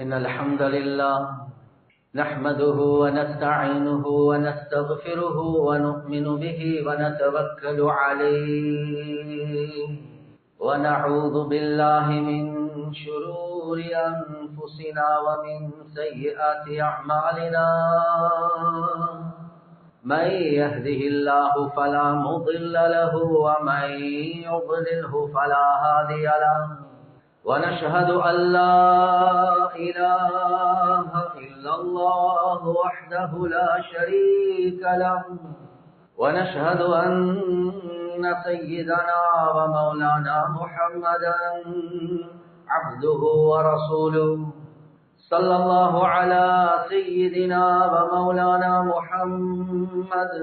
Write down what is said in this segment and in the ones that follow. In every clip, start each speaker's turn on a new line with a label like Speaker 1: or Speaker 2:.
Speaker 1: إن الحمد لله نحمده ونستعينه ونستغفره ونؤمن به ونتوكل عليه ونعوذ بالله من شرور أنفسنا ومن سيئات أعمالنا من يهده الله فلا مضل له ومن يضلله فلا هادي له ونشهد أن لا إله إلا الله وحده لا شريك له ونشهد أن سيدنا ومولانا محمدا عبده ورسوله صلى الله على سيدنا ومولانا محمد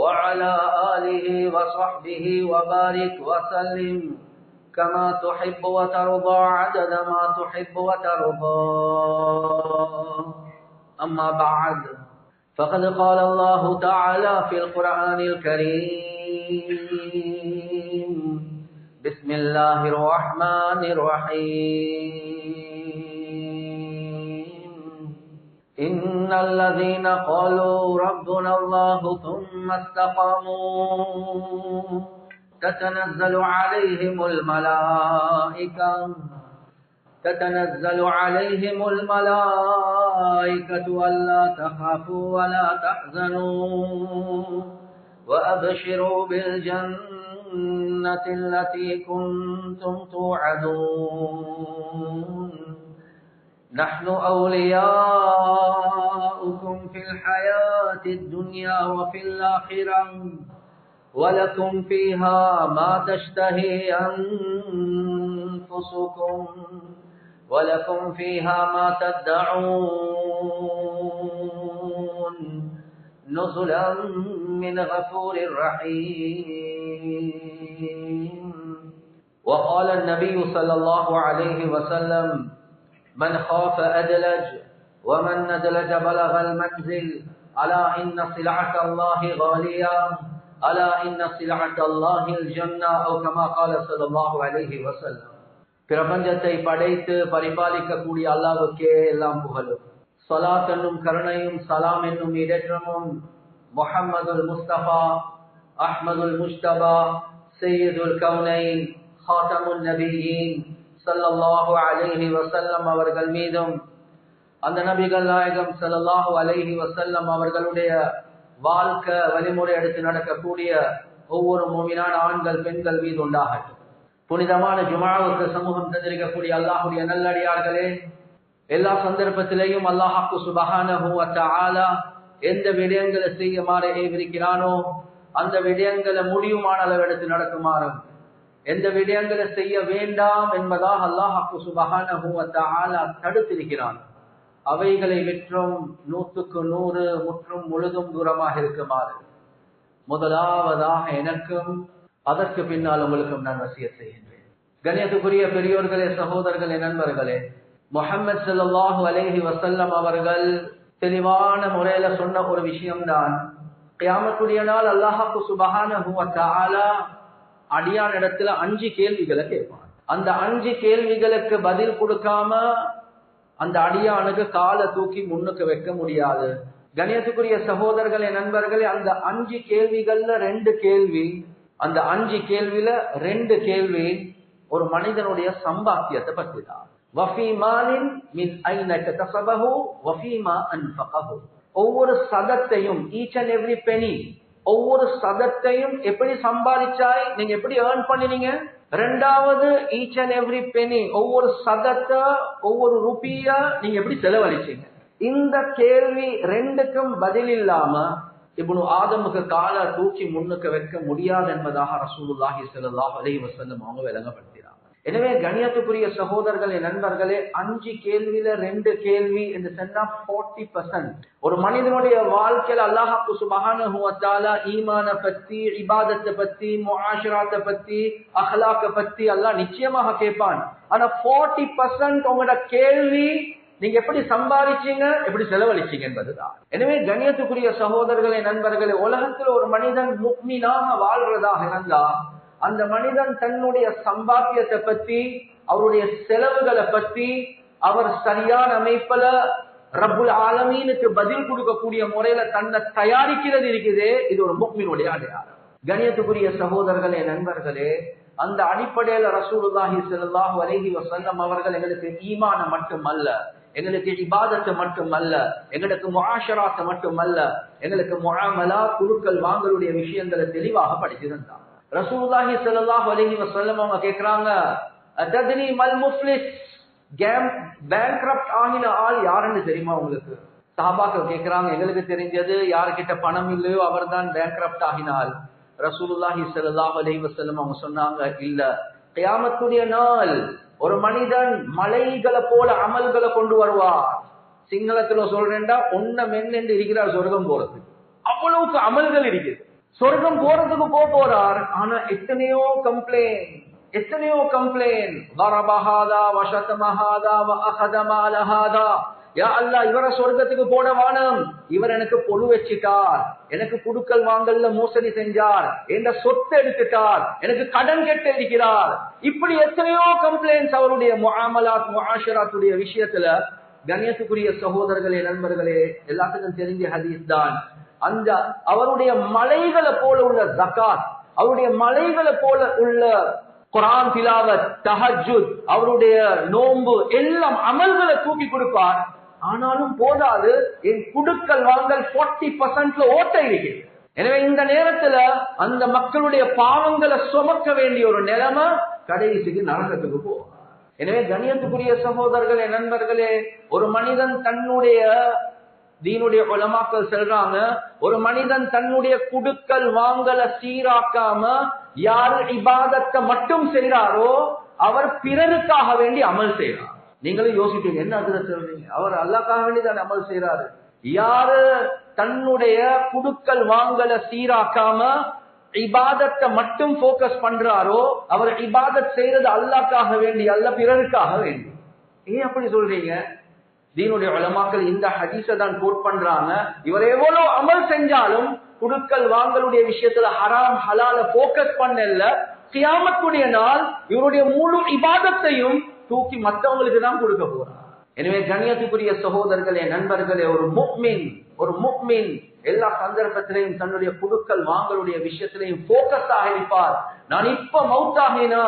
Speaker 1: وعلى آله وصحبه وبارك وسلم كما تحب وترضى عدد ما تحب وترضى. أما بعد فقد قال الله تعالى في القرآن الكريم بسم الله الرحمن الرحيم إن الذين قالوا ربنا الله ثم استقاموا تتنزل عليهم الملائكة ألا تخافوا ولا تحزنوا وأبشروا بالجنة التي كنتم توعدون نحن أولياؤكم في الحياة الدنيا وفي الآخرة ولكم فيها ما تشتهي أنفسكم ولكم فيها ما تدعون نزلا من غفور رحيم. وقال النبي صلى الله عليه وسلم من خاف أدلج ومن ندلج بلغ المنزل ألا إن سلعة الله غالية ألا إن سلعة الله الجنة أو كما قال صلى الله عليه وسلم. பிரபஞ்சத்தை படைத்து பரிபாலிக்கக்கூடிய அல்லாஹ்வுக்கே எல்லாம் புகழும். ஸலாத் என்னும் கருணையும் சலாம் என்னும் இடற்றமும் முஹம்மதுல் முஸ்தபா அஹ்மதுல் முஜ்தபா சையதுல் கௌனைன் ஹாதமுன் நபியீன் ஸல்லல்லாஹு அலைஹி வஸல்லம் அவர்கள் மீதும் அந்த நபிகள் நாயகம் ஸல்லல்லாஹு அலைஹி வஸல்லம் அவர்களுடைய வாழ்க்கை வழிமுறை எடுத்து நடக்கக்கூடிய ஒவ்வொரு மூமினான ஆண்கள் பெண்கள் மீது உண்டாகட்டும். புனிதமான ஜுமாவுக்கு சமூகம் தந்திருக்கக்கூடிய அல்லாஹுடைய நல்லடியார்களே, எல்லா சந்தர்ப்பத்திலேயும் அல்லாஹ்வுக்கு சுப்ஹானஹு வ தஆலா எந்த விடயங்களை செய்யுமாறு ஏவிருக்கிறானோ அந்த விடயங்களை முடியுமான அளவு எடுத்து நடக்குமாறும், எந்த விடயங்களை செய்ய வேண்டாம் என்பதாக அல்லாஹ்வுக்கு சுப்ஹானஹு வ தஆலா தடுத்திருக்கிறான். அவைகளை விற்றும் 100க்கு 100 முற்றும் முழுதும் தூரமாக இருக்குமாறு முதலாவதாக எனக்கும் அதற்கு பின்னால் உங்களுக்கும் நான் வசியத் செய்கின்றேன். கண்ணியத்துக்குரிய பெரியோர்களே, சகோதரர்களே, நண்பர்களே, முஹம்மது ஸல்லல்லாஹு அலைஹி வஸல்லம் அவர்கள் தெளிவான முறையில சொன்ன ஒரு விஷயம்தான், கியாமத்துடைய நாள் அல்லாஹ்வுக்கு சுப்ஹானஹு வ தஆலா அடியான் இடத்துல 5 கேள்விகளை கேட்பான். அந்த 5 கேள்விகளுக்கு பதில் கொடுக்காம அந்த அடியானுக்கு காலை தூக்கி முன்னுக்கு வைக்க முடியாது. கண்ணியத்துக்குரிய சகோதரர்களே, நண்பர்களே, அந்த 5 கேள்விகள்ல 2 கேள்வி, அந்த 5 கேள்வியில 2 கேள்வி ஒரு மனிதனுடைய சம்பாத்தியத்தை பற்றி தான். வஃபீ மாலின் மின் ஐன கஸபஹு வஃபீமா அன்ஃபகஹு. ஒவ்வொரு சதத்தையும், ஈச் அண்ட் எவ்ரி பெனி, ஒவ்வொரு சதத்தையும் எப்படி சம்பாதிச்சாய், நீங்க எப்படி ஏர்ன் பண்ணினீங்க. ரெண்டாவது, ஈச் அண்ட் எவ்ரி பெனி, ஒவ்வொரு சதத்தை, ஒவ்வொரு ரூபியா நீங்க எப்படி செலவழிச்சீங்க. இந்த கேள்வி 2க்கும் பதில் இல்லாம இப்னு ஆதமுக்கு காலை தூக்கி முன்னுக்கு வைக்க முடியாது என்பதாக ரசூலுல்லாஹி ஸல்லல்லாஹு அலைஹி வஸல்லம் அவங்க விளங்கப்படுத்தினாங்க. எனவே கண்ணியத்துக்குரிய சகோதரர்களே, நண்பர்களே, 5 கேள்வியில 2 கேள்வி என்று சொன்னா 40%. ஒரு மனிதனுடைய வாழ்க்கையில அல்லாஹ்வுக்கு சுப்ஹானஹு வ தஆலா ஈமான பத்தி, இபாதத்தை பத்தி, முஆஷராத்தை பத்தி, அஹ்லாக்க பத்தி அல்லாஹ் நிச்சயமாக கேட்பான். ஆனா 40% உங்களோட கேள்வி நீங்க எப்படி சம்பாதிச்சீங்க, எப்படி செலவழிச்சீங்க என்பதுதான். எனவே கண்ணியத்துக்குரிய சகோதரர்களே, நண்பர்களே, உலகத்தில் ஒரு மனிதன் முஃமினாக வாழ்றதாக இருந்தா அந்த மனிதன் தன்னுடைய சம்பாத்தியத்தை பத்தி, அவருடைய செலவுகளை பத்தி, அவர் சரியான அமைப்புல ரப்புல் ஆலமீனுக்கு பதில் கொடுக்கக்கூடிய முறையில தன்னை தயாரிக்கிறது இருக்குது. இது ஒரு முஃமினுடைய அடையாளம். கண்ணியத்துக்குரிய சகோதரர்களே, நண்பர்களே, அந்த அடிப்படையில ரசூலுல்லாஹி ஸல்லல்லாஹு அலைஹி வஸல்லம் அவர்கள் எங்களுக்கு ஈமான மட்டுமல்ல, எங்களுக்கு இபாதத்தை மட்டுமல்ல, எங்களுக்கு முஆஷராத் மட்டுமல்ல, எங்களுக்கு முஆமலா குலுக்கல் வாங்கலுடைய விஷயங்களை தெளிவாக படிச்சிருந்தாங்க. ரசூலுல்லாஹி ஸல்லல்லாஹு அலைஹி வஸல்லம் அவங்க கேக்குறாங்க, தத்ரி மல் முஃப்லிஸ், பேங்க்ரப்ட் ஆகின ஆள் யாருன்னு தெரியுமா உங்களுக்கு? சஹாபாக்கள் கேக்குறாங்க, எங்களுக்கு தெரிஞ்சது யாருக்கிட்ட பணம் இல்லையோ அவர்தான் பேங்க்ரப்ட் ஆகினாள். ரசூலுல்லாஹி ஸல்லல்லாஹு அலைஹி வஸல்லம் அவங்க சொன்னாங்க, இல்ல, கியாமத்துடைய நாள் ஒரு மனிதன் மலைகளை போல அமல்களை கொண்டு வருவார். சிங்களத்துல சொல்றேன்டா, ஒன்னம் என்று இருக்கிறார் சொர்க்கம் போறதுக்கு. அவ்வளவுக்கு அமல்கள் இருக்குது. சொர்க்கம் போறதுக்கு போறார், ஆனா எத்தனையோ கம்ப்ளைண்ட், வரபஹாதா வஷதமஹாதா வஅஹதமாலஹாதா, யா அல்லாஹ், இவரை சொர்க்கத்துக்கு போட வானம், இவர் எனக்கு பொழு வச்சிட்டார், எனக்கு குடுக்கல் வாங்கல்ல மோசடி செஞ்சார், என்ற சொத்தை எடுத்துட்டார், எனக்கு கடன் கெட்டு இருக்கிறார். இப்படி எத்தனையோ கம்ப்ளைண்ட்ஸ் அவருடைய முஆமலாத் முஆஷராத்துடைய விஷயத்துல. கண்ணியத்துக்குரிய சகோதரர்களே, நண்பர்களே, எல்லாத்துக்கும் தெரிஞ்ச ஹதீஸ் தான். அந்த அவருடைய மலைகளை போல உள்ள ஜகாத், அவருடைய மலைகளை போல உள்ள குர்ஆன் திலாவத், தஹஜ்ஜுத், அவருடைய நோன்பு எல்லாம் அமல்களை தூக்கி கொடுப்பார். ஆனாலும் போதாது, என் குடுக்கல் வாங்கல் 40% ஓட்ட இருக்குது. எனவே இந்த நேரத்துல அந்த மக்களுடைய பாவங்களை சுமக்க வேண்டிய ஒரு நிலைமை கடைசிக்கு நரகத்துக்கு போகும். எனவே கண்ணியத்துக்குரிய சகோதரர்களே, நண்பர்களே, ஒரு மனிதன் தன்னுடைய தீனுடைய உலமாக்கள் சொல்றாங்க, ஒரு மனிதன் தன்னுடைய குடுக்கல் வாங்கலை சீராக்காம யாரு இபாதத்தை மட்டும் செய்றாரோ அவர் பிறருக்காக வேண்டி அமல் செய்யறார். நீங்களும் யோசிப்பீங்க, என்ன அதுல சொல்றீங்க? அவர் அல்லாஹ்க்காக வேண்டி தான் அமல் செய்யறாரு. யாரு தன்னுடைய குடுக்கல் வாங்கலை சீராக்காம இபாதத்தை மட்டும் போக்கஸ் பண்றாரோ அவர் இபாதத் செய்யறது அல்லாஹ்க்காக வேண்டி அல்ல, பிறருக்காக வேண்டி. ஏன் அப்படி சொல்றீங்க? தீனுடைய உலமாக்கள் இந்த ஹதீஸை தான் கோட் பண்றாங்க. இவர் எவ்வளவு அமல் செஞ்சாலும் குடுக்கல் வாங்கலுடைய விஷயத்துல ஹராம் ஹலால போக்கஸ் பண்ணல, கியாமத்துடைய நாள் இவருடைய முழு இபாதத்தையும் தூக்கி மற்றவங்களுக்கு தான் கொடுக்க போறார். எனவே கண்ணியத்துக்குரிய சகோதரர்களே, நண்பர்களே, ஒரு முஃமின் எல்லா சந்தர்ப்பத்திலையும் தன்னுடைய குடுக்கல் வாங்கலுடைய விஷயத்திலையும் போக்கஸாக இருப்பார். நான் இப்ப மௌத்தாகினா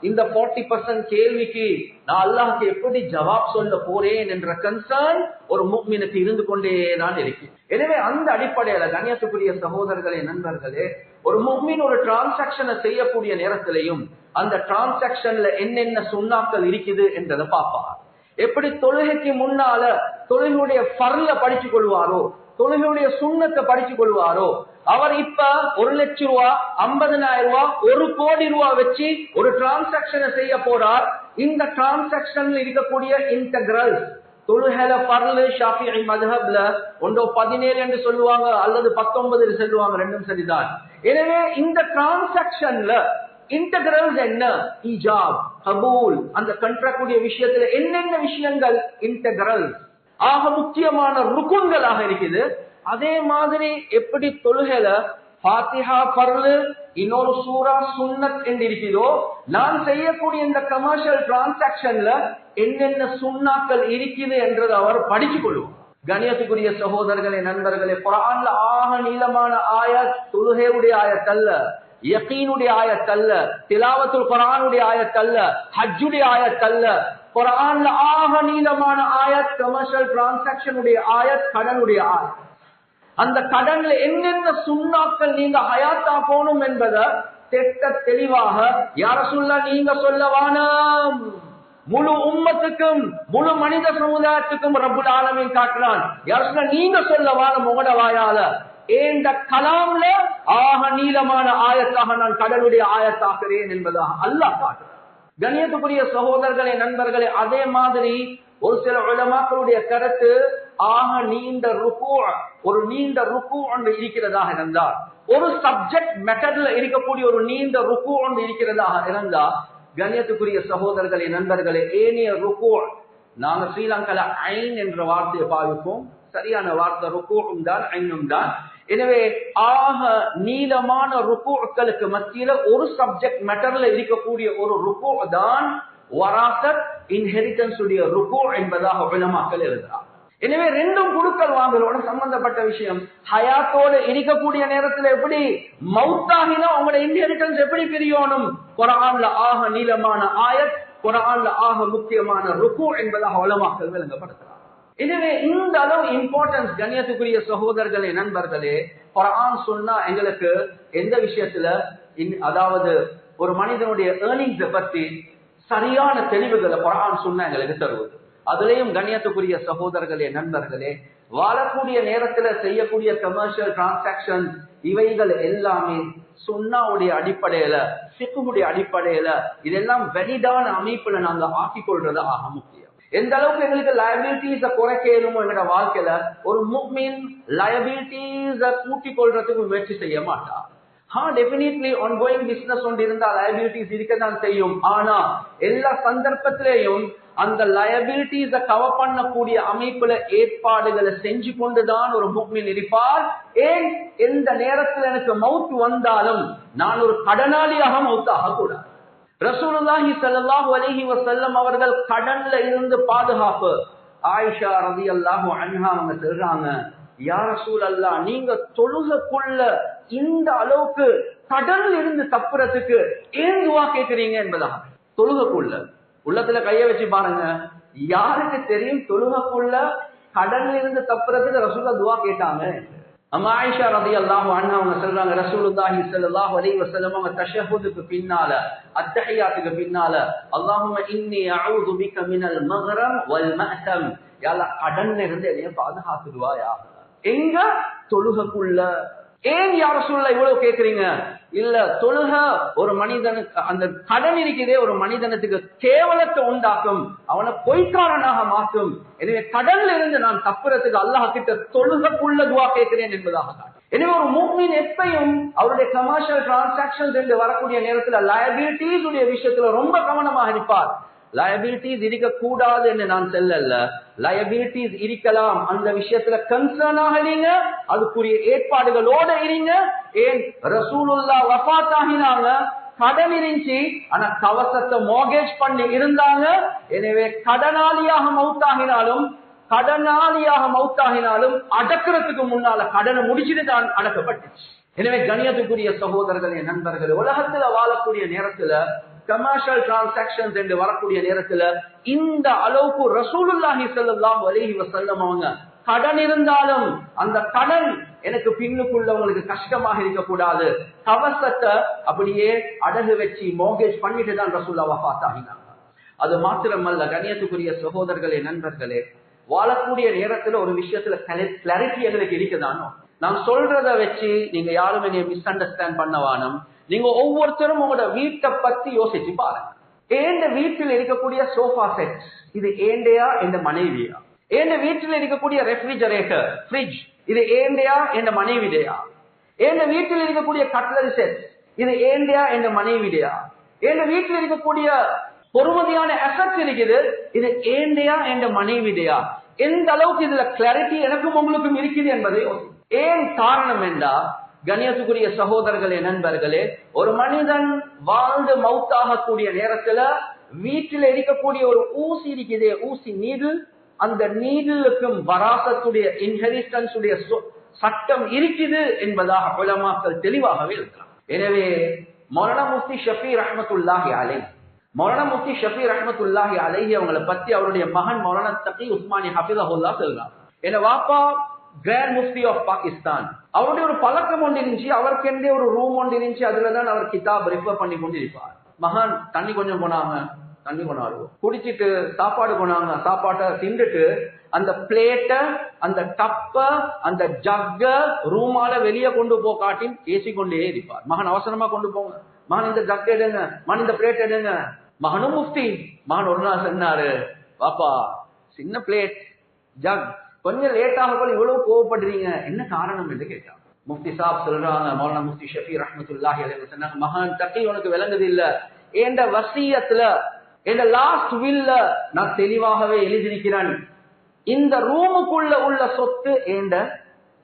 Speaker 1: இந்த 40% கேள்விக்கு நான் அல்லாஹ்க்கு எப்படி ஜவாப் சொல்ல போறேன் என்ற கன்சர்ன் ஒரு முஃமினுக்கு இருந்து கொண்டே தான் இருக்கு. எனவே அந்த அடிப்படையில கண்ணியத்துக்குரிய சகோதரர்களே, நண்பர்களே, ஒரு முஃமின் ஒரு டிரான்சாக்சனை செய்யக்கூடிய நேரத்திலையும் அந்த டிரான்சாக்சன்ல என்னென்ன சுன்னாக்கள் இருக்குது என்றதை பார்ப்பார். எப்படி தொழுகைக்கு முன்னால தொழுகையுடைய ஃபர்ல படிச்சு கொள்வாரோ, தொழுகையுடைய சுண்ணத்தை படிச்சு கொள்வாரோ, அவர் இப்ப 1 லட்சம் ரூபாய், 50,000 ரூபாய், 1 கோடி ரூபாய் வச்சு ஒரு டிரான்சாக்சனை செய்ய போறார். இந்த டிரான்சாக்சன்ல இருக்கக்கூடிய இன்டகிரல்ஸ், தொழுகைல ஃபர்ல ஷாஃபிஈ மذஹப்ல 17 என்று சொல்லுவாங்க அல்லது 19 என்று சொல்லுவாங்க, ரெண்டும் சரிதான். எனவே இந்த டிரான்சாக்சன்ல இன்டகிரல்ஸ் என்ன? ஈஜாப், கபூல், அந்த கண்ட்ராக்டுடைய விஷயத்துல என்னென்ன விஷயங்கள் இன்டகிரல்ஸ் ஆக முக்கியமான ருக்குன்களாக இருக்குது. அதே மாதிரி எப்படி தொழுகைல ஃபாத்திஹா ஃபர்லு, இன்னொரு சூரா சுன்னத் என்று இருக்குதோ, நான் செய்யக்கூடிய இந்த கமர்ஷியல் டிரான்சாக்சன்ல என்னென்ன சுன்னாக்கள் இருக்குது என்றது அவர் படிச்சு கொள்ளுவார். கண்ணியத்துக்குரிய சகோதரர்களே, நண்பர்களே, குர்ஆன்ல ஆக நீளமான ஆயத் தொழுகையுடைய ஆயத் அல்ல, யகீனுடைய ஆயத் அல்ல, திலாவத்துல் குர்ஆனுடைய ஆயத் அல்ல, ஹஜ்ஜுடைய ஆயத் அல்ல. குர்ஆன்ல ஆக நீளமான ஆயத் கமர்ஷியல் டிரான்சாக்சனுடைய ஆயத், கடனுடைய ஆயத். அந்த கடன்ல என்னென்ன சுன்னாக்கள் நீங்க ஹயாத்தா போகணும் என்பதை தெட்ட தெளிவாக யா ரசூலுல்லாஹ் நீங்க சொல்ல வானம், முழு உம்மத்துக்கும் முழு மனித சமுதாயத்துக்கும் ரப்புல் ஆலமீன் காட்டுறான். யா ரசூலுல்லாஹ் நீங்க சொல்ல வானம் உங்களோட வாயால. இந்த கலாம்ல ஆக நீளமான ஆயத்தாக நான் கடலுடைய ஆயத்தாக்குறேன் என்பதாக அல்லாஹ் காட்டுறான். கண்ணியத்துக்குரிய சகோதரர்களே, நண்பர்களே, அதே மாதிரி ஒரு சில உலமாக்களுடைய கருத்து ஆக நீண்ட ருக்கு, ஒரு நீண்ட ருக்கு ஒன்று இருக்கிறதாக இருந்தால், ஒரு சப்ஜெக்ட் மெட்டர்ல இருக்கக்கூடிய ஒரு நீண்ட ருக்கு ஒன்று இருக்கிறதாக இருந்தா, கண்ணியத்துக்குரிய சகோதரர்களே, நண்பர்களே, ஏனைய ருக்கு நாங்க ஸ்ரீலங்கால ஐன் என்ற வார்த்தையை பாவிப்போம். சரியான வார்த்தை ருக்குவும் தான், ஐனும் தான். எனவே ஆக நீளமான ருக்குகளுக்கு மத்தியில ஒரு சப்ஜெக்ட் மேட்டர்ல இருக்கக்கூடிய ஒரு ருக்கு தான் வராசத் இன்ஹெரிட்டன்ஸ் உடைய ருக்கு என்பதாக உலமாக்கள் எழுதுறாங்க. எனவே ரெண்டும் குடுக்கல் வாங்கலோட சம்பந்தப்பட்ட விஷயம். ஹயாத்தோடு இருக்கக்கூடிய நேரத்தில் எப்படி மௌத்தாகினா உங்களோட இன்ஹெரிட்டன்ஸ் எப்படி பிரியணும்? குர்ஆன்ல ஆக நீளமான ஆயத், குர்ஆன்ல ஆக முக்கியமான ருக்கு என்பதாக உலமாக்கள் விளங்கப்படுத்துறாங்க. எனவே இந்த அளவு இம்பார்ட்டன்ஸ் கண்ணியத்துக்குரிய சகோதரர்களே, நண்பர்களே, குர்ஆன் சொன்னா எங்களுக்கு எந்த விஷயத்துல, அதாவது ஒரு மனிதனுடைய ஏர்னிங்ஸை பத்தி சரியான தெளிவுகளை குர்ஆன் சொன்னா எங்களுக்கு தருவது. அதுலயும் கண்ணியத்துக்குரிய சகோதரர்களே, நண்பர்களே, வாழக்கூடிய நேரத்துல செய்யக்கூடிய கமர்ஷியல் டிரான்சாக்சன் இவைகள் எல்லாமே சுன்னாவுடைய அடிப்படையில, ஃபிக்ஹுடைய அடிப்படையில இதெல்லாம் வெலிடான அமைப்புல நாங்க ஆக்கிக் கொள்றது ஆக முக்கியம். எந்த அளவுக்கு எங்களுக்கு லயபிலிட்டிஸ குறைக்கணுமோ எங்களோட வாழ்க்கையில, ஒரு முஃமின் லயபிலிட்டிஸ கூட்டிக் கொள்றதுக்கு முயற்சி செய்ய மாட்டார். டெபினெட்லி ஆன்கோயிங் பிசினஸ் ஒன்று இருந்தா லயபிலிட்டிஸ் இருக்கதான் செய்யும். ஆனா எல்லா சந்தர்ப்பத்திலேயும் அந்த லயபிலிட்டிஸ கவர் பண்ணக்கூடிய அமைப்புல ஏற்பாடுகளை செஞ்சு கொண்டுதான் ஒரு முஃமின் இருப்பார். ஏன், எந்த நேரத்தில் எனக்கு மவுத் வந்தாலும் நான் ஒரு கடனாளியாக மவுத்தாக கூடாது. ரசூலுல்லாஹி ஸல்லல்லாஹு அலைஹி வஸல்லம் அவர்கள் கடன்ல இருந்து பாதுகாப்பு. ஆயிஷா ரலியல்லாஹு அன்ஹா அவங்க சொல்றாங்க, யா ரசூலல்லாஹ், நீங்க தொழுகக்குள்ள இந்த அளவுக்கு கடன்ல இருந்து தப்புறதுக்கு ஏன் துஆ கேக்குறீங்க என்பதா. தொழுகக்குள்ள உள்ளத்துல கைய வச்சு பாருங்க, யாருக்கு தெரியும் தொழுகக்குள்ள கடன்ல இருந்து தப்புறதுக்கு ரசூலுல்லாஹ் துஆ கேட்டாங்க? அம்மா ஆயிஷா ரலியல்லாஹு அன்ஹா அவங்க சொல்றாங்க, ரசூலுல்லாஹி ஸல்லல்லாஹு அலைஹி வஸல்லம் அவங்க தஷஹுதுக்கு பின்னால, அத்தஹியாத்துக்கு பின்னால, அல்லாஹும்ம இன்னி அஊது பிக மினல் மக்ரம் வல் மஅதம், யா அல்லாஹ் கடன்ல இருந்து என்னைய பாதுகாத்துடுவாயா. எங்க? தொழுகக்குள்ள. ஏன் யா ரசூலுல்லாஹ் இவ்வளவு கேக்குறீங்க? இல்ல, தொழுக ஒரு மனிதனுக்கு, அந்த கடன் இருக்கிறதே ஒரு மனிதனுக்கு கேவலத்தை உண்டாக்கும், அவனை பொய்க்காரனாக மாற்றும். எனவே கடன்ல இருந்து நான் தப்புறதுக்கு அல்லாஹ் கிட்ட தொழுகக்குள்ள துஆ கேட்கிறேன் என்பதாக. எனவே ஒரு முஃமின் எப்பையும் அவருடைய கமர்ஷியல் டிரான்சாக்சன்ஸ் என்று வரக்கூடிய நேரத்தில் லயபிலிட்டிஸ் உடைய விஷயத்துல ரொம்ப கவனமாக இருப்பார். லயபிலிட்டிஸ் இருக்கக்கூடாது என்று நான் சொல்லல, லயபிலிட்டிஸ் இருக்கலாம், அந்த விஷயத்துல கன்சர்னாக இருங்க, அதுக்குரிய ஏற்பாடுகளோட இருங்க. ஏன், ரசூலுல்லாஹ் வஃபாத் ஆகினாங்க, கடன் இருந்துச்சு, ஆனா கவசத்தை மோர்கேஜ் பண்ணி இருந்தாங்க. எனவே கடனாளியாக மௌத்தாகினாலும் அடக்கிறதுக்கு முன்னால கடனை முடிச்சுட்டு தான் அடக்கப்பட்டுச்சு. எனவே கண்ணியத்துக்குரிய சகோதரர்களே, நண்பர்களே, உலகத்துல வாழக்கூடிய நேரத்துல கமர்ஷியல் டிரான்சாக்சன்ஸ் என்று வரக்கூடிய நேரத்துல இந்த அளவுக்கு ரசூலுல்லாஹி ஸல்லல்லாஹு அலைஹி வஸல்லம் அவங்க கடன் இருந்தாலும் அந்த கடன் எனக்கு பின்னுக்குள்ளவங்களுக்கு கஷ்டமாக இருக்கக்கூடாது, கவசத்தை அப்படியே அடகு வச்சு மோர்கேஜ் பண்ணிட்டு தான் ரசூலுல்லாஹ் வஃபாத் ஆகினாங்க. அது மாத்திரமல்ல கண்ணியத்துக்குரிய சகோதரர்களே, நண்பர்களே, வாழக்கூடிய நேரத்துல ஒரு விஷயத்துல கிளாரிட்டி எங்களுக்கு இருக்குதானோ. நான் சொல்றத வச்சு நீங்க யாரும் என்னைய மிஸ் அண்டர்ஸ்டாண்ட் பண்ணவானும். நீங்க ஒவ்வொருத்தரும் உங்களோட வீட்டை பத்தி யோசிச்சு பாருங்க. ஏண்ட வீட்டில் இருக்கக்கூடிய சோஃபா செட் இது ஏண்டையா என்ற மனைவியா? ஏண்ட வீட்டில் இருக்கக்கூடிய ரெஃப்ரிஜரேட்டர், ஃப்ரிட்ஜ் இது ஏண்டையா என்ற மனைவிடையா? ஏண்ட வீட்டில் இருக்கக்கூடிய கட்லரி செட் இது ஏண்டையா என்ற மனைவிடையா? ஏண்ட வீட்டில் இருக்கக்கூடிய பொறுமதியான அசெட்ஸ் இருக்குது, இது ஏண்டையா என்ற மனைவிடையா? எந்த அளவுக்கு இதுல கிளாரிட்டி எனக்கும் உங்களுக்கும் இருக்குது என்பதை ஏன் காரணம் என்றா, கண்ணியத்துக்குரிய சகோதரர்களே, நண்பர்களே, ஒரு மனிதன் வாழ்ந்து மௌத்தாகக்கூடிய நேரத்துல வீட்டில் இருக்கக்கூடிய ஒரு ஊசி இருக்குதே, ஊசி நீடில், அந்த நீடிலுக்கும் வராசத்துடைய இன்ஹெரிட்டன்ஸ் உடைய சட்டம் இருக்குது என்பதாக உலமாக்கள் தெளிவாகவே இருக்கிறார். எனவே மௌலானா முஃப்தி ஷஃபீ ரஹ்மத்துல்லாஹி அலைஹி அவங்களை பத்தி அவருடைய மகன் மௌலானா தகி உஸ்மானி ஹஃபிஸஹுல்லாஹ் சொல்றார். என்ன வாப்பா கிராண்ட் முஃப்தி ஆஃப் பாகிஸ்தான், அவருடைய ஒரு பழக்கம் ஒன்று இருந்துச்சு, அவருக்கென்றே ஒரு ரூம் ஒன்று இருந்துச்சு, அதுலதான் அவர் கிதாப் ரெஃபர் பண்ணி கொண்டு இருப்பார். மகன் தண்ணி கொஞ்சம் போனாங்க, தண்ணி கொண்டாடுவோம், குடிச்சிட்டு சாப்பாடு கொண்டாங்க, சாப்பாட்டை திண்டுட்டு அந்த பிளேட்ட, அந்த கப்ப, அந்த ஜக்க ரூமால வெளியே கொண்டு போ காட்டின் பேசிக்கொண்டே இருப்பார். மகன் அவசரமா கொண்டு போங்க, மகன் இந்த ஜக் எடுங்க, மகன் இந்த பிளேட் எடுங்க. மகனும் முஃப்தி. மகன் ஒரு நாள் சொன்னாரு, பாப்பா சின்ன பிளேட் ஜக், கொஞ்சம் லேட்டாக போல இவ்வளவு கோவப்படுறீங்க, என்ன காரணம் என்று கேட்டாங்க. முஃப்தி சாப் சொல்றாங்க, மௌலானா முஃப்தி ஷஃபீ ரஹ்மத்துல்லாஹி அலைஹி சொன்னாங்க, மகன் தக்கி உனக்கு விளங்குது இல்ல, என்ற வசியத்துல, என்ற லாஸ்ட் வில்ல நான் தெளிவாகவே எழுதியிருக்கிறேன், இந்த ரூமுக்குள்ள உள்ள சொத்து ஏண்ட,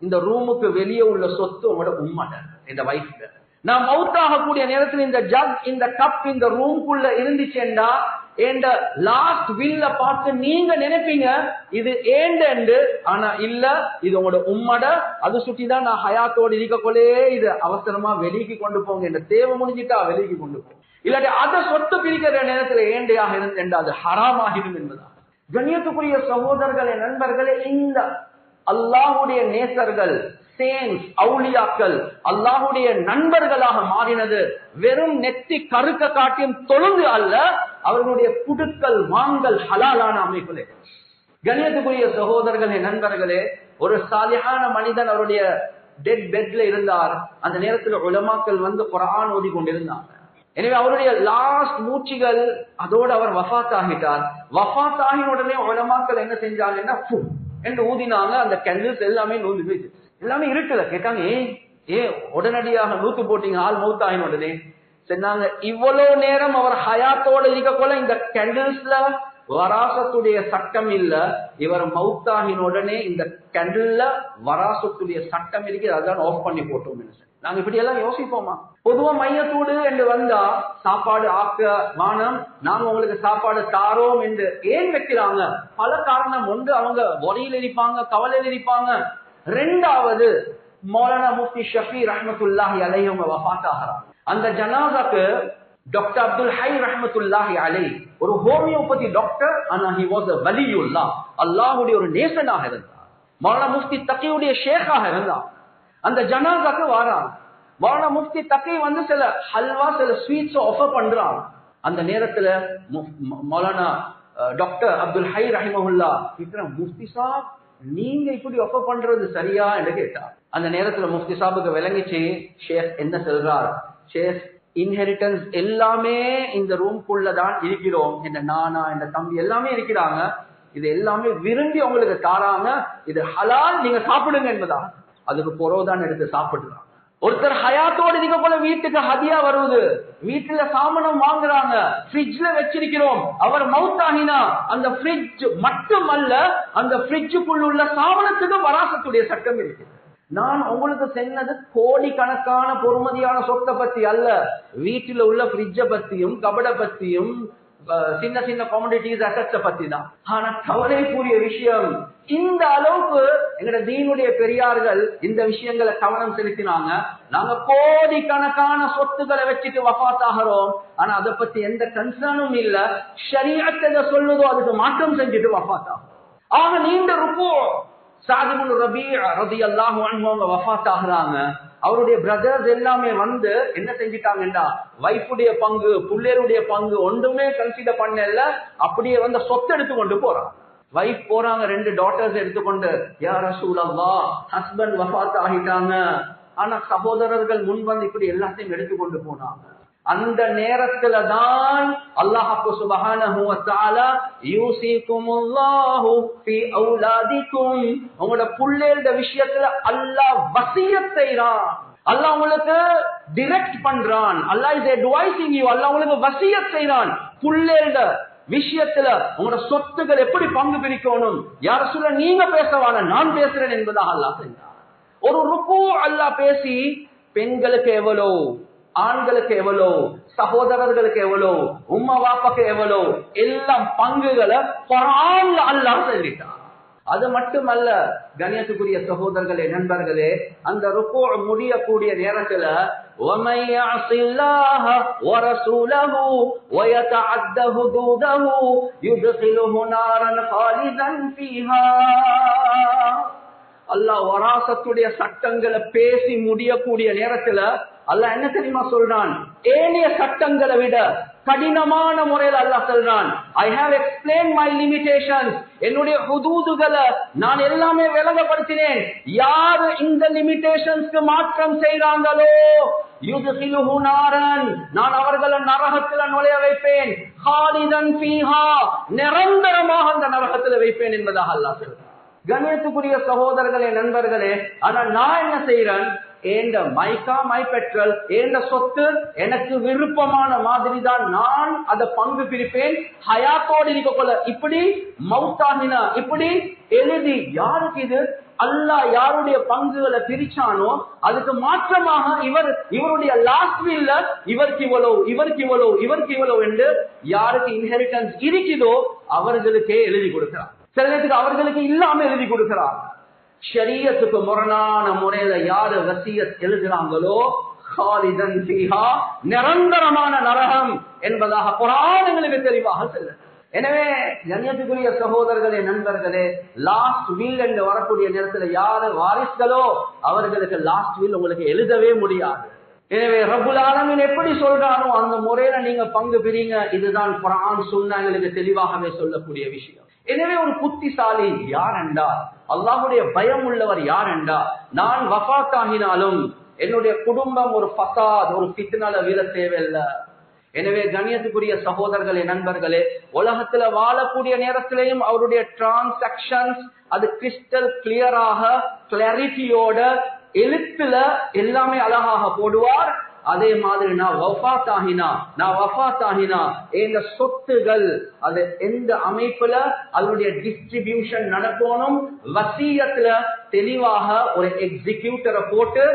Speaker 1: இந்த ரூமுக்கு வெளியே உள்ள சொத்து உங்களோட உம்மட, இந்த வைஃப்ட. நான் மவுத்தாக கூடிய நேரத்தில் இந்த ஜக், இந்த கப் இந்த ரூமுக்குள்ள இருந்துச்சேண்டா என்ற லாஸ்ட் வில்ல பார்த்து நீங்க நினைப்பீங்க இது ஏண்டு, ஆனா இல்ல இது உங்களோட உம்மட, அது சுட்டிதான் நான் ஹயாத்தோடு இருக்கக்கொள்ளே இது அவசரமா வெளிக்கு கொண்டு போங்க, இந்த தேவை முடிஞ்சிட்டா வெளிக்கு கொண்டு போங்க. இல்லாட்டி அதை சொத்து பிரிக்கிற நேரத்துல ஏண்டையாக இருந்து அது ஹராமாகிடும் என்பதா. கண்ணியத்துக்குரிய சகோதரர்களே, நண்பர்களே, இந்த அல்லாஹுடைய நேசர்கள், சேன்ஸ், அவுலியாக்கள் அல்லாஹுடைய நண்பர்களாக மாறினது வெறும் நெத்தி கருக்க காட்டியும் தொழுந்து அல்ல, அவர்களுடைய குடுக்கல் வாங்கல் ஹலாலான அமைப்பிலே. கண்ணியத்துக்குரிய சகோதரர்களே, நண்பர்களே, ஒரு சாலிஹான மனிதன் அவருடைய டெட் பெட்ல இருந்தார். அந்த நேரத்தில் உலமாக்கள் வந்து குர்ஆன் ஓதி கொண்டிருந்தாங்க. எனவே அவருடைய லாஸ்ட் மூச்சுகள் அதோடு அவர் வஃபாத் ஆகிட்டார். வஃபாத் ஆகின உடனே உலமாக்கள் என்ன செஞ்சாங்கன்னா என்று ஊதினாங்க. அந்த கேண்டில்ஸ் எல்லாமே நூந்து போயிடுச்சு, எல்லாமே இருக்குல்ல. கேட்டாங்க, ஏன் உடனடியாக நூத்து போட்டீங்க ஆள் மௌத் ஆகின உடனே? சொன்னாங்க, இவ்வளவு நேரம் அவர் ஹயாத்தோட இருக்க போல இந்த கேண்டில்ஸ்ல வராசத்துடைய சட்டம் இல்ல, இவர் மௌத்தாகின உடனே இந்த கேண்டில்ல வராசத்துடைய சட்டம் இருக்கு, அதான் ஆஃப் பண்ணி போட்டோம். நாங்க இப்படி எல்லாம் யோசிப்போமா? பொதுவா மையத்தூடு என்று வந்தா சாப்பாடு ஆக்க வானம், நாங்க உங்களுக்கு சாப்பாடு தாரோம் என்று ஏன் வைக்கிறாங்க? பல காரணம். ஒன்று, அவங்க வரியில் இருப்பாங்க, கவலையில் இருப்பாங்க. ரெண்டாவது, மௌலானா முஃப்தி ஷஃபி ரஹ்மத்துல்லாஹி அலைஹி அவங்க வஃபாத் ஆகிறாங்க. அந்த ஜனாசாக்கு டாக்டர் அப்துல் ஹை ரஹ்மத்துல்லாஹி அலைஹி ஒரு ஹோமியோபதி டாக்டர், ஆனா ஹி வாஸ் a வலியுல்லாஹ், அல்லாஹ்வுடைய ஒரு நேசனாக இருந்தார். மௌலானா முஃப்தி தக்கியுடைய ஷேக்காக இருந்தார். அந்த ஜனாசாக்கு வாராங்க. மௌலானா முஃப்தி தக்கி வந்து சில ஹல்வா, சில ஸ்வீட்ஸ் ஆஃபர் பண்றாங்க. அந்த நேரத்துல மௌலானா டாக்டர் அப்துல் ஹை ரஹிமஹுல்லா கேக்குறாங்க, முஃப்தி சாப் நீங்க இப்படி ஆஃபர் பண்றது சரியா என்று கேட்டார். அந்த நேரத்துல முஃப்தி சாபுக்கு விளங்கிச்சு, ஷேக் என்ன சொல்றார்? ஷேக், இன்ஹெரிட்டன்ஸ் எல்லாமே இந்த ரூம்குள்ளதான் இருக்கிறோம், இந்த நானா இந்த தம்பி எல்லாமே இருக்கிறாங்க, இது எல்லாமே விரும்பி உங்களுக்கு தாராங்க, இது ஹலால், நீங்க சாப்பிடுங்க என்பதா. அதுக்கு பொறவுதான் எடுத்து சாப்பிடுறாங்க. ஒருத்தர் ஹயாத்தோடு இருக்க போல வீட்டுக்கு ஹதியா வருவது, வீட்டுல சாமனம் வாங்குறாங்க, ஃப்ரிட்ஜ்ல வச்சிருக்கிறோம். அவர் மௌத்தாகினா அந்த ஃப்ரிட்ஜ் மட்டுமல்ல, அந்த ஃப்ரிட்ஜுக்குள்ள உள்ள சாமனத்துக்கு வராசத்துடைய சட்டம் இருக்கு. நான் உங்களுக்கு சொன்னது கோடிக்கணக்கான பொறுமதியான சொத்தை பத்தி அல்ல, வீட்டில் உள்ள ஃப்ரிட்ஜ பத்தியும் கபட பத்தியும் சின்ன சின்ன கமோடிட்டிஸ் அசெட்ஸ பத்தி தான். ஆனா கவலைக்குரிய விஷயம், இந்த அளவுக்கு எங்கட தீனுடைய பெரியார்கள் இந்த விஷயங்களை கவனம் செலுத்தினாங்க. நாங்க கோடிக்கணக்கான சொத்துக்களை வச்சுட்டு வஃபாத் ஆகிறோம், ஆனா அதை பத்தி எந்த கன்சர்னும் இல்ல. ஷரீஅத் எதை சொல்லுதோ அதுக்கு மாற்றம் செஞ்சுட்டு வஃபாத் ஆகும். ஆக நீண்ட ருக்கு சாத் இப்னு ரபீஅ ரலியல்லாஹு அன்ஹு அவங்க வஃபாத் ஆகுறாங்க. அவருடைய பிரதர்ஸ் எல்லாமே வந்து என்ன செஞ்சிட்டாங்கன்னா, வைஃபுடைய பங்கு, புள்ளையருடைய பங்கு ஒன்றுமே கன்சிடர் பண்ணல, அப்படியே வந்து சொத்து எடுத்துக்கொண்டு போறாங்க. வைஃப் போறாங்க, 2 டாட்டர்ஸ் எடுத்துக்கொண்டு, யா ரசூலல்லாஹ் ஹஸ்பண்ட் வஃபாத் ஆகிட்டாங்க. ஆனா சகோதரர்கள் முன் வந்து இப்படி எல்லாத்தையும் எடுத்துக்கொண்டு போனாங்க. அந்த நேரத்துல தான் அல்லாஹ் சுப்ஹானஹு வ தஆலா யூசிகுமுல்லாஹு ஃபீ அவுலாதிக்கும், உங்களோட புள்ளையோட விஷயத்துல அல்லாஹ் வசியத் செய்றான். அல்லாஹ் உங்களுக்கு டைரக்ட் பண்றான். அல்லாஹ் இஸ் அட்வைசிங் யூ. அல்லாஹ் உங்களுக்கு வசியத் செய்றான். புள்ளையோட விஷயத்துல உங்களோட சொத்துக்கள் எப்படி பங்கு பிரிக்கணும், யார சொல்ல நீங்க பேசவான நான் பேசுறேன் என்பதாக அல்லாஹ் செய்றான். ஒரு ருக்கு அல்லாஹ் பேசி பெண்களுக்கு எவ்வளோ, ஆண்களுக்கு எவ்வளோ, சகோதரர்களுக்கு எவ்வளோ, உம்மா வாப்பாக்கு எவ்வளோ, எல்லாம் பங்குகளை குர்ஆன்ல அல்லாஹ் சொல்லிட்டான். அது மட்டுமல்ல கண்ணியத்துக்குரிய சகோதரர்களே, நண்பர்களே, அந்த ருக்கு முடியக்கூடிய நேரத்துல وَمَن يَعْصِ اللَّهَ وَرَسُولَهُ وَيَتَعَدَّ حُدُودَهُ يُدْخِلْهُ نَارًا خَالِدًا فِيهَا. அல்லாஹ் வராசத்துடைய சட்டங்களை பேசி முடியக்கூடிய நேரத்துல அல்லாஹ் என்ன தெரியுமா சொல்றான்? ஏனைய சட்டங்களை விட கடினமான முறையில் அல்லாஹ் சொல்றான், I have explained my limitations. என்னுடைய ஹுதூதுகளை நான் எல்லாமே விளங்கப்படுத்தினேன். யாரு இந்த லிமிடேஷன்ஸ்க்கு மாற்றம் செய்றாங்களோ யுத்கிலுஹு நாரன், நான் அவர்களை நரகத்தில் நுழைய வைப்பேன். காலிதன் ஃபீஹா, நிரந்தரமாக அந்த நரகத்தில் வைப்பேன் என்பதாக அல்லாஹ் சொல்றான். கண்ணியத்துக்குரிய சகோதரர்களே, நண்பர்களே, ஆனா நான் என்ன செய்யறேன்? ஏண்ட மைக்கா மை பெட்ரோல், ஏண்ட சொத்து எனக்கு விருப்பமான மாதிரி தான் நான் அதை பங்கு பிரிப்பேன். ஹயாத்தோடு இருக்க போல இப்படி, மௌத்தாகினா இப்படி எழுதி, யாருக்கு இது?
Speaker 2: அல்லாஹ் யாருடைய பங்குகளை பிரிச்சானோ அதுக்கு மாற்றமாக இவருடைய லாஸ்ட் வீல்ல இவருக்கு இவ்வளவு என்று யாருக்கு இன்ஹெரிட்டன்ஸ் இருக்குதோ அவர்களுக்கே எழுதி கொடுக்கிறார். சில நேரத்துக்கு அவர்களுக்கு இல்லாம எழுதி கொடுக்கிறார். ஷரியத்துக்கு முரணான முறையில யாரு வசியத் எழுதுறாங்களோ காலிதன் ஃபீஹா, நிரந்தரமான நரகம் என்பதாக குர்ஆன் எங்களுக்கு தெளிவாக சொல்லுது. எனவே கண்ணியத்துக்குரிய சகோதரர்களே, நண்பர்களே, லாஸ்ட் வீல் என்று வரக்கூடிய நேரத்தில் யாரு வாரிசுகளோ அவர்களுக்கு லாஸ்ட் வீல் உங்களுக்கு எழுதவே முடியாது. எனவே ரப்புல் ஆலமீன் எப்படி சொல்றானோ அந்த முறையில நீங்க பங்கு பிரிங்க. இதுதான் குர்ஆன் சுன்னா எங்களுக்கு தெளிவாகவே சொல்லக்கூடிய விஷயம். எனவே ஒரு புத்திசாலி யார் என்றால், அல்லாஹ்வுடைய பயம் உள்ளவர் யார் என்றால், நான் வஃபாத் ஆகினாலும் என்னுடைய குடும்பம் ஒரு ஃபசாத், ஒரு ஃபித்னால வீழ தேவையில்லை. எனவே கண்ணியத்துக்குரிய சகோதரர்களே, நண்பர்களே, உலகத்துல வாழக்கூடிய நேரத்திலையும் அவருடைய டிரான்சாக்சன்ஸ் அது கிறிஸ்டல் கிளியராக கிளாரிட்டியோட எழுத்துல எல்லாமே அழகாக போடுவார். அதே மாதிரி நான் வஃபாத் ஆகினா எங்க சொத்துகள் அது எந்த அமைப்புல அதனுடைய டிஸ்ட்ரிபியூஷன் நடக்கணும், வசியத்துல தெளிவாக ஒரு எக்ஸிக்யூட்டரை போட்டு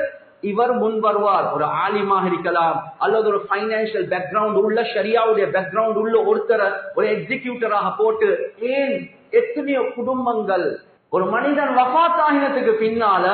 Speaker 2: இவர் முன் வருவார். ஒரு ஆலிமாக இருக்கலாம் அல்லது ஒரு பைனான்சியல் பேக்ரவுண்ட் உள்ள ஷரியாவுடைய பேக்ரவுண்ட் உள்ள ஒருத்தரை ஒரு எக்ஸிக்யூட்டராக போட்டு, ஏன் எத்தனையோ குடும்பங்கள் ஒரு மனிதன் வஃபாத் ஆகினத்துக்கு பின்னால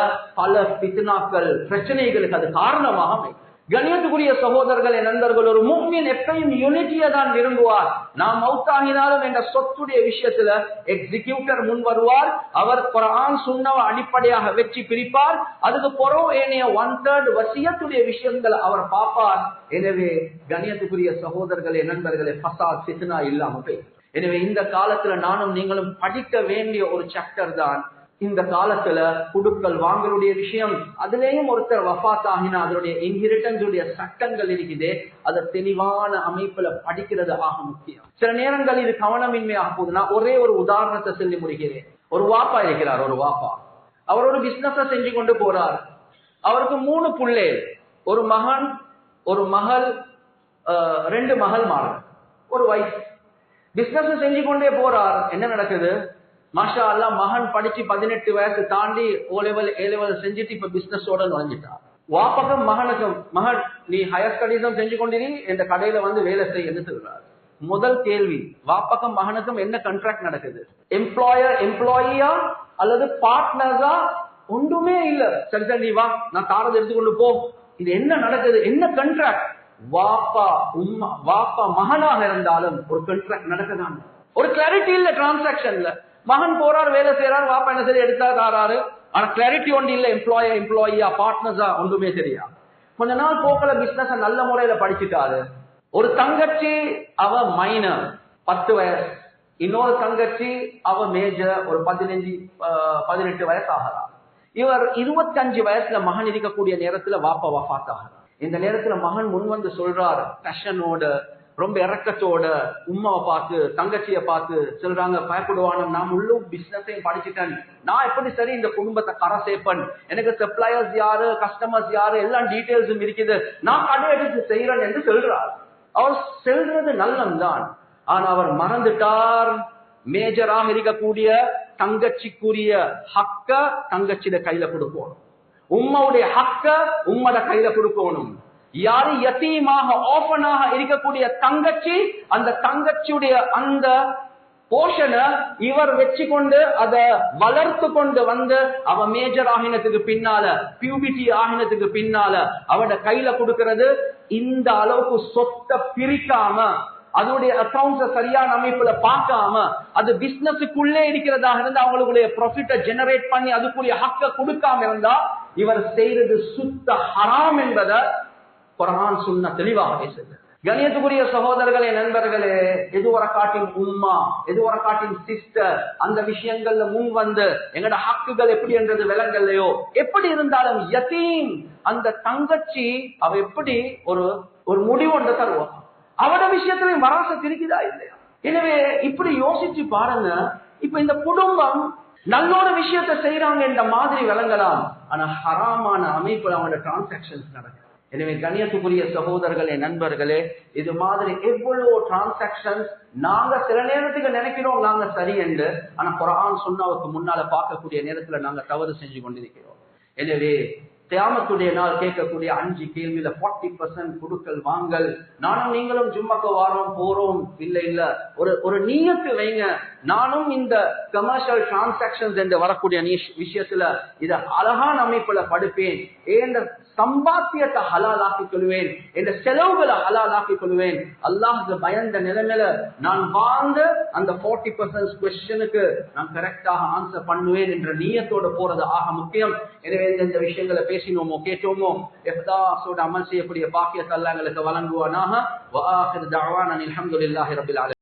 Speaker 2: பல ஃபித்னாக்கள் பிரச்சனைகளுக்கு அது காரணமாக. கண்ணியத்துக்குரிய சகோதரர்களே, நண்பர்கள், ஒரு முஃமின் எப்பயும் யூனிட்டியை தான் விரும்புவார். நாம் மௌத்தாகினாலும் என்ற சொத்துடைய விஷயத்துல எக்ஸிக்யூட்டர் முன் வருவார். அவர் குர்ஆன் சுன்னவை அடிப்படையாக வெற்றி பிரிப்பார். அதுக்கு பிறகு ஏனைய 1/3 வசியத்துடைய விஷயங்களை அவர் பார்ப்பார். எனவே கண்ணியத்துக்குரிய சகோதரர்களே, நண்பர்களே, ஃபசாத் ஃபித்னா இல்லாம போய். எனவே இந்த காலத்துல நானும் நீங்களும் படிக்க வேண்டிய ஒரு சாப்டர் தான் இந்த காலத்துல குடுக்கல் வாங்கலுடைய விஷயம். அதுலயும் ஒருத்தர் வஃபாத் ஆகினா அதனுடைய இன்ஹெரிட்டன்ஸ் உடைய சட்டங்கள் இருக்குது. அதை தெளிவான அமைப்புல படிக்கிறது ஆக முக்கியம். சில நேரங்கள் இது கவனமின்மையாக போகுது. நான் ஒரே ஒரு உதாரணத்தை சொல்லி முடிக்கிறேன். ஒரு வாப்பா இருக்கிறார். ஒரு வாப்பா அவர் ஒரு பிசினஸ் செஞ்சு கொண்டு போறார். அவருக்கு 3 புள்ளை, ஒரு மகன், ஒரு மகள், 2 மகள் மாறன், ஒரு வைஃப். பிசினஸ் செஞ்சு கொண்டே போறார். என்ன நடக்குது? மாஷா அல்லாஹ், மகன் படிச்சு 18 வயசு தாண்டி O level A level செஞ்சுட்டு இப்ப பிசினஸோட நுழைஞ்சிட்டான். வாப்பக்கம் மகனுக்கும், மகன் நீ ஹையர் ஸ்டடீஸும் செஞ்சு கொண்டிரு, இந்த கடையில வந்து வேலை செய்ய சொல்றார். முதல் கேள்வி, வாப்பக்கம் மகனுக்கும் என்ன கான்ட்ராக்ட் நடக்குது? எம்ப்ளாயர் எம்ப்ளாயியா அல்லது பார்ட்னர்ஸா? ஒன்றுமே இல்ல. சரி சரி, நீ வா, நான் தாரதை எடுத்துக்கொண்டு போ. இது என்ன நடக்குது? என்ன கான்ட்ராக்ட்? வாப்பா மகனாக இருந்தாலும் ஒரு கான்ட்ராக்ட் நடக்குதான். ஒரு கிளாரிட்டி இல்ல டிரான்சாக்சன்ல. மகன் போறார், வேலை செய்யறார், வாப்பா என்ன சரி எடுத்தா தாராரு, ஆனா கிளாரிட்டி ஒன்று இல்ல. எம்ப்ளாயியா பார்ட்னர்ஸா ஒன்றுமே தெரியா. கொஞ்ச நாள் போக்கல பிசினஸ் நல்ல முறையில படிச்சுட்டாரு. ஒரு தங்கச்சி அவ மைனர் 10 வயசு, இன்னொரு தங்கச்சி அவ மேஜர் ஒரு 18 வயசு ஆகிறா. இவர் 25 வயசுல மகன் இருக்கக்கூடிய நேரத்துல வாப்பா வஃபாத் ஆகிறார். இந்த நேரத்துல மகன் முன் வந்து சொல்றார், பேஷனோட, ரொம்ப இறக்கத்தோட, உம்மாவை பார்த்து தங்கச்சியை பார்த்து சொல்றாங்க, பயப்படுவான, நான் முழு பிசினஸையும் படிச்சுட்டேன், நான் எப்படி சரி இந்த குடும்பத்தை கரை சேர்ப்பேன், எனக்கு சப்ளையர்ஸ் யாரு, கஸ்டமர்ஸ் யாரு, எல்லாம் டீடைல்ஸும் இருக்குது, நான் கடை எடுத்து செய்யறேன் என்று சொல்றார். அவர் செல்றது நல்லம்தான். ஆனா அவர் மறந்துட்டார், மேஜராக இருக்கக்கூடிய தங்கச்சிக்குரிய ஹக்க தங்கச்சிட கையில கொடுக்கணும், உம்மாவுடைய ஹக்க உம்மட கையில கொடுக்கணும். யாரு யதீமாக ஓபனாக இருக்கக்கூடிய தங்கச்சி, அந்த தங்கச்சியுடைய அந்த போஷனை இவர் வச்சு கொண்டு அதை வளர்த்து கொண்டு வந்து அவ மேஜர் ஆகினத்துக்கு பின்னால, பியூபிட்டி ஆகினத்துக்கு பின்னால அவட கையில கொடுக்கிறது. இந்த அளவுக்கு சொத்தை பிரிக்காம, அதனுடைய அக்கௌண்ட்ஸ சரியான அமைப்புல பார்க்காம, அது பிசினஸுக்குள்ளே இருக்கிறதாக இருந்து அவங்களுடைய ப்ராஃபிட்டை ஜெனரேட் பண்ணி அதுக்குரிய ஹக்க கொடுக்காம இருந்தா இவர் செய்யறது சுத்த ஹராம் என்பதை குர்ஆன் சுன்னா தெளிவாகவே சொல்லுது. கண்ணியத்துக்குரிய சகோதரர்களே, நண்பர்களே, எதுவரை காட்டின் உம்மா, எதுவரை காட்டின் சிஸ்டர் அந்த விஷயங்கள்ல முன் வந்து எங்கட ஹக்குகள் எப்படி என்றது விலங்கல்லையோ, எப்படி இருந்தாலும் யதீம் அந்த தங்கச்சி அவ எப்படி ஒரு முடிவு ஒன்று தருவா, அவட விஷயத்திலையும் வராசத் இருக்குதா இல்லையா? எனவே இப்படி யோசிச்சு பாருங்க. இப்ப இந்த குடும்பம் நல்லோட விஷயத்தை செய்யறாங்க என்ற மாதிரி விளங்கலாம், ஆனா ஹராமான அமைப்புல அவங்களோட டிரான்சாக்சன்ஸ் நடக்கும். எனவே கண்ணியத்துக்குரிய சகோதரர்களே, நண்பர்களே, இது மாதிரி எவ்வளவு டிரான்சாக்சன்ஸ் நாங்க சில நேரத்துக்கு நினைக்கிறோம் நாங்க சரி என்று, ஆனா குர்ஆன் சுன்னாவுக்கு முன்னால பார்க்கக்கூடிய நேரத்துல நாங்க தவறு செஞ்சு கொண்டிருக்கிறோம். எனவே கியாமத்துடைய நாள் கேட்கக்கூடிய 5 கேள்வியில 40% கொடுக்கல் வாங்கல். நானும் நீங்களும் ஜும்மாக்கு வாரோம் போறோம், இல்ல ஒரு நியத்து வைங்க, நானும் இந்த கமர்ஷியல் டிரான்சாக்சன்ஸ் என்று வரக்கூடிய விஷயத்துல இத அழகான அமைப்புல படுப்பேன், ஏன் சம்பாத்தியத்தை ஹலாலாக்கிக் கொள்வேன், என்ற செலவுகளை ஹலாலாக்கிக் கொள்வேன். அல்லாஹ்க்கு பயந்த நிலைமையில நான் வாழ்ந்து அந்த 40% கொஸ்டினுக்கு நான் கரெக்டாக ஆன்சர் பண்ணுவேன் என்ற நியத்தோட போறது ஆக முக்கியம். எனவே இந்த விஷயங்களை பேசினோமோ கேட்டோமோ இஹ்லாஸோட அமல் செய்யக்கூடிய பாக்கியத்தை அல்லாஹ் எங்களுக்கு வழங்குவானாக. வஆகிரு தஅவானா அல்ஹம்துலில்லாஹி ரப்பில் ஆலமீன்.